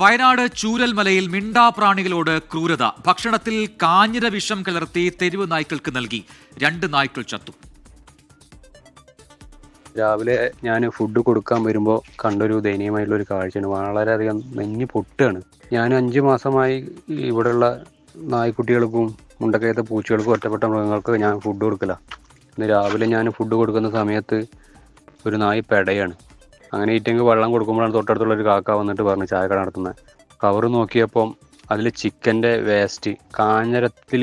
വയനാട് ചൂരൽമലയിൽ മിണ്ടാപ്രാണികളോട് ക്രൂരത. ഭക്ഷണത്തിൽ കാഞ്ഞിര വിഷം കലർത്തി തെരുവ് നായ്ക്കൾക്ക് നൽകി. 2 നായ്ക്കൾ ചത്തു. രാവിലെ ഞാൻ ഫുഡ് കൊടുക്കാൻ വരുമ്പോൾ കണ്ടൊരു ദയനീയമായിട്ടുള്ള ഒരു കാഴ്ചയാണ്. വളരെയധികം നെഞ്ഞ് പൊട്ടുകയാണ്. ഞാൻ 5 മാസമായി ഇവിടെയുള്ള നായ്ക്കുട്ടികൾക്കും മുണ്ടക്കയത്തെ പൂച്ചകൾക്കും ഒറ്റപ്പെട്ട മൃഗങ്ങൾക്ക് ഞാൻ ഫുഡ് കൊടുക്കില്ല. ഇന്ന് രാവിലെ ഞാൻ ഫുഡ് കൊടുക്കുന്ന സമയത്ത് ഒരു നായ് പെടയാണ്. അങ്ങനെ ഈറ്റെങ്കിൽ വെള്ളം കൊടുക്കുമ്പോഴാണ് തൊട്ടടുത്തുള്ളൊരു കാക്ക വന്നിട്ട് പറഞ്ഞു ചായക്കട നടത്തുന്നത്. കവർ നോക്കിയപ്പം അതിൽ ചിക്കൻ്റെ വേസ്റ്റ്, കാഞ്ഞിരത്തിൽ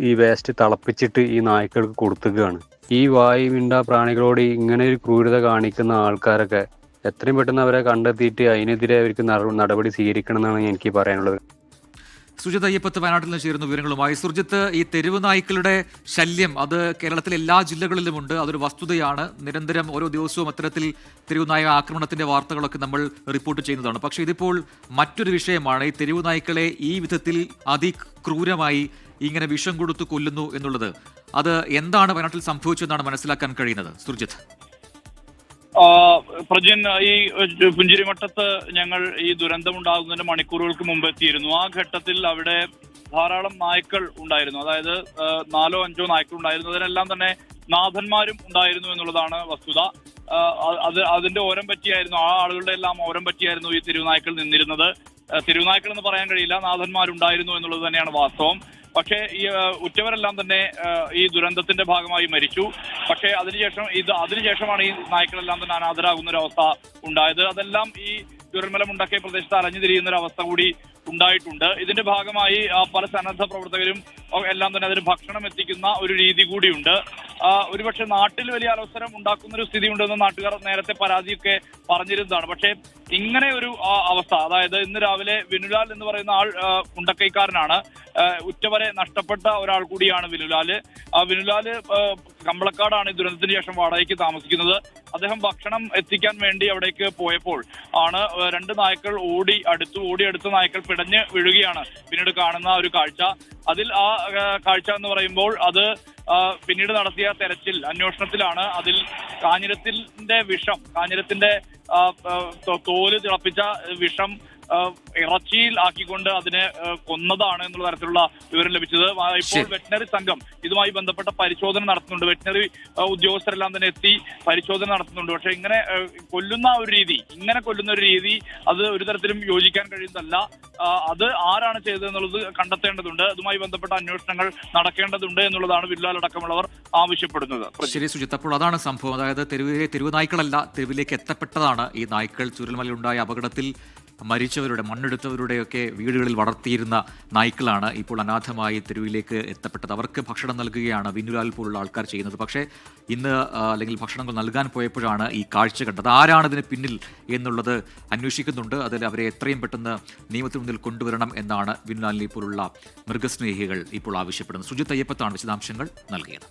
ഈ വേസ്റ്റ് തിളപ്പിച്ചിട്ട് ഈ നായ്ക്കൾക്ക് കൊടുത്തുകയാണ്. ഈ വായുവിണ്ട പ്രാണികളോട് ഇങ്ങനെ ഒരു ക്രൂരത കാണിക്കുന്ന ആൾക്കാരൊക്കെ എത്രയും പെട്ടെന്ന് അവരെ കണ്ടെത്തിയിട്ട് അതിനെതിരെ അവർക്ക് നടപടി സ്വീകരിക്കണം എന്നാണ് എനിക്ക് പറയാനുള്ളത്. സുജിത്ത് അയ്യപ്പത്ത് വയനാട്ടിൽ നിന്ന് ചേരുന്ന വിവരങ്ങളുമായി. സുജിത്ത്, ഈ തെരുവ് നായ്ക്കളുടെ ശല്യം അത് കേരളത്തിലെ എല്ലാ ജില്ലകളിലുമുണ്ട്. അതൊരു വസ്തുതയാണ്. നിരന്തരം ഓരോ ദിവസവും അത്തരത്തിൽ തെരുവ് നായ ആക്രമണത്തിന്റെ വാർത്തകളൊക്കെ നമ്മൾ റിപ്പോർട്ട് ചെയ്യുന്നതാണ്. പക്ഷേ ഇതിപ്പോൾ മറ്റൊരു വിഷയമാണ്. ഈ തെരുവ് നായ്ക്കളെ ഈ വിധത്തിൽ അതിക്രൂരമായി ഇങ്ങനെ വിഷം കൊടുത്തു കൊല്ലുന്നു എന്നുള്ളത്. അത് എന്താണ് വയനാട്ടിൽ സംഭവിച്ചതെന്നാണ് മനസ്സിലാക്കാൻ കഴിയുന്നത് സുജിത്ത്? പ്രജിൻ, ഈ പുഞ്ചിരിമട്ടത്ത് ഞങ്ങൾ ഈ ദുരന്തമുണ്ടാകുന്നതിന് മണിക്കൂറുകൾക്ക് മുമ്പ് എത്തിയിരുന്നു. ആ ഘട്ടത്തിൽ അവിടെ ധാരാളം നായ്ക്കൾ ഉണ്ടായിരുന്നു. അതായത് 4-5 നായ്ക്കൾ ഉണ്ടായിരുന്നു. അതിനെല്ലാം തന്നെ നാഥന്മാരും ഉണ്ടായിരുന്നു എന്നുള്ളതാണ് വസ്തുത. അതിന്റെ ഓരം പറ്റിയായിരുന്നു, ആ ആളുകളുടെ എല്ലാം ഓരം പറ്റിയായിരുന്നു ഈ തെരുവുനായ്ക്കൾ നിന്നിരുന്നത്. തെരുവുനായ്ക്കൾ എന്ന് പറയാൻ കഴിയില്ല, നാഥന്മാരുണ്ടായിരുന്നു എന്നുള്ളത് തന്നെയാണ് വാസ്തവം. പക്ഷേ ഈ ഉറ്റവരെല്ലാം തന്നെ ഈ ദുരന്തത്തിന്റെ ഭാഗമായി മരിച്ചു. പക്ഷേ അതിനുശേഷമാണ് ഈ നായ്ക്കളെല്ലാം തന്നെ അനാഥരാകുന്ന ഒരു അവസ്ഥ ഉണ്ടായത്. അതെല്ലാം ഈ ചൂരൽമല മുണ്ടക്കൈ പ്രദേശത്ത് അലഞ്ഞു തിരിയുന്ന ഒരു അവസ്ഥ കൂടി ഉണ്ടായിട്ടുണ്ട്. ഇതിന്റെ ഭാഗമായി പല സന്നദ്ധ പ്രവർത്തകരും എല്ലാം തന്നെ അതിന് ഭക്ഷണം എത്തിക്കുന്ന ഒരു രീതി കൂടിയുണ്ട്. ഒരുപക്ഷെ നാട്ടിൽ വലിയ അലോസരം ഉണ്ടാക്കുന്ന ഒരു സ്ഥിതി ഉണ്ടെന്ന് നാട്ടുകാർ നേരത്തെ പരാതിയൊക്കെ പറഞ്ഞിരുന്നതാണ്. പക്ഷേ ഇങ്ങനെ ഒരു അവസ്ഥ, അതായത് ഇന്ന് രാവിലെ വിനുലാൽ എന്ന് പറയുന്ന ആൾ മുണ്ടക്കൈക്കാരനാണ്. ഉറ്റവരെ നഷ്ടപ്പെട്ട ഒരാൾ കൂടിയാണ് വിനുലാല്. വിനുലാല് കമ്പളക്കാടാണ് ഈ ദുരന്തത്തിന് ശേഷം വാടകയ്ക്ക് താമസിക്കുന്നത്. അദ്ദേഹം ഭക്ഷണം എത്തിക്കാൻ വേണ്ടി അവിടേക്ക് പോയപ്പോൾ ആണ് 2 നായ്ക്കൾ ഓടിയടുത്ത നായ്ക്കൾ പിടഞ്ഞ് വീഴുകയാണ് പിന്നീട് കാണുന്ന ഒരു കാഴ്ച. അതിൽ ആ കാഴ്ച എന്ന് പറയുമ്പോൾ അത് പിന്നീട് നടത്തിയ തെരച്ചിൽ അന്വേഷണത്തിലാണ് അതിൽ കാഞ്ഞിരത്തിന്റെ തോല് തിളപ്പിച്ച വിഷം ഇറച്ചിയിൽ ആക്കിക്കൊണ്ട് അതിനെ കൊന്നതാണ് എന്നുള്ള തരത്തിലുള്ള വിവരം ലഭിച്ചത്. ഇപ്പോൾ വെറ്റിനറി സംഘം ഇതുമായി ബന്ധപ്പെട്ട പരിശോധന നടത്തുന്നുണ്ട്. വെറ്റിനറി ഉദ്യോഗസ്ഥരെല്ലാം തന്നെ എത്തി പരിശോധന നടത്തുന്നുണ്ട്. പക്ഷെ ഇങ്ങനെ കൊല്ലുന്ന ഒരു രീതി അത് ഒരു തരത്തിലും യോജിക്കാൻ കഴിയുന്നതല്ല. അത് ആരാണ് ചെയ്തതെന്നുള്ളത് കണ്ടെത്തേണ്ടതുണ്ട്. അതുമായി ബന്ധപ്പെട്ട അന്വേഷണങ്ങൾ നടക്കേണ്ടതുണ്ട് എന്നുള്ളതാണ് വില്ലാൽ അടക്കമുള്ളവർ ആവശ്യപ്പെടുന്നത്. ശരി സുജിത്ത്, അപ്പോൾ അതാണ് സംഭവം. അതായത് തെരുവ് നായ്ക്കളല്ല, തെരുവിലേക്ക് എത്തപ്പെട്ടതാണ് ഈ നായ്ക്കൾ. ചൂരൽമലയിലുണ്ടായ അപകടത്തിൽ മരിച്ചവരുടെ, മണ്ണെടുത്തവരുടെയൊക്കെ വീടുകളിൽ വളർത്തിയിരുന്ന നായ്ക്കളാണ് ഇപ്പോൾ അനാഥമായി തെരുവിലേക്ക് എത്തപ്പെട്ടത്. അവർക്ക് ഭക്ഷണം നൽകുകയാണ് വിനുലാൽ പോലുള്ള ആൾക്കാർ ചെയ്യുന്നത്. പക്ഷേ ഇന്ന് അല്ലെങ്കിൽ ഭക്ഷണങ്ങൾ നൽകാൻ പോയപ്പോഴാണ് ഈ കാഴ്ച കണ്ടത്. ആരാണ് ഇതിന് പിന്നിൽ എന്നുള്ളത് അന്വേഷിക്കുന്നുണ്ട്. അതിൽ അവരെ എത്രയും പെട്ടെന്ന് നിയമത്തിന് മുന്നിൽ കൊണ്ടുവരണം എന്നാണ് വിനുലാലിനെ പോലുള്ള മൃഗസ്നേഹികൾ ഇപ്പോൾ ആവശ്യപ്പെടുന്നത്. സുജിത്ത് അയ്യപ്പത്താണ് വിശദാംശങ്ങൾ നൽകിയത്.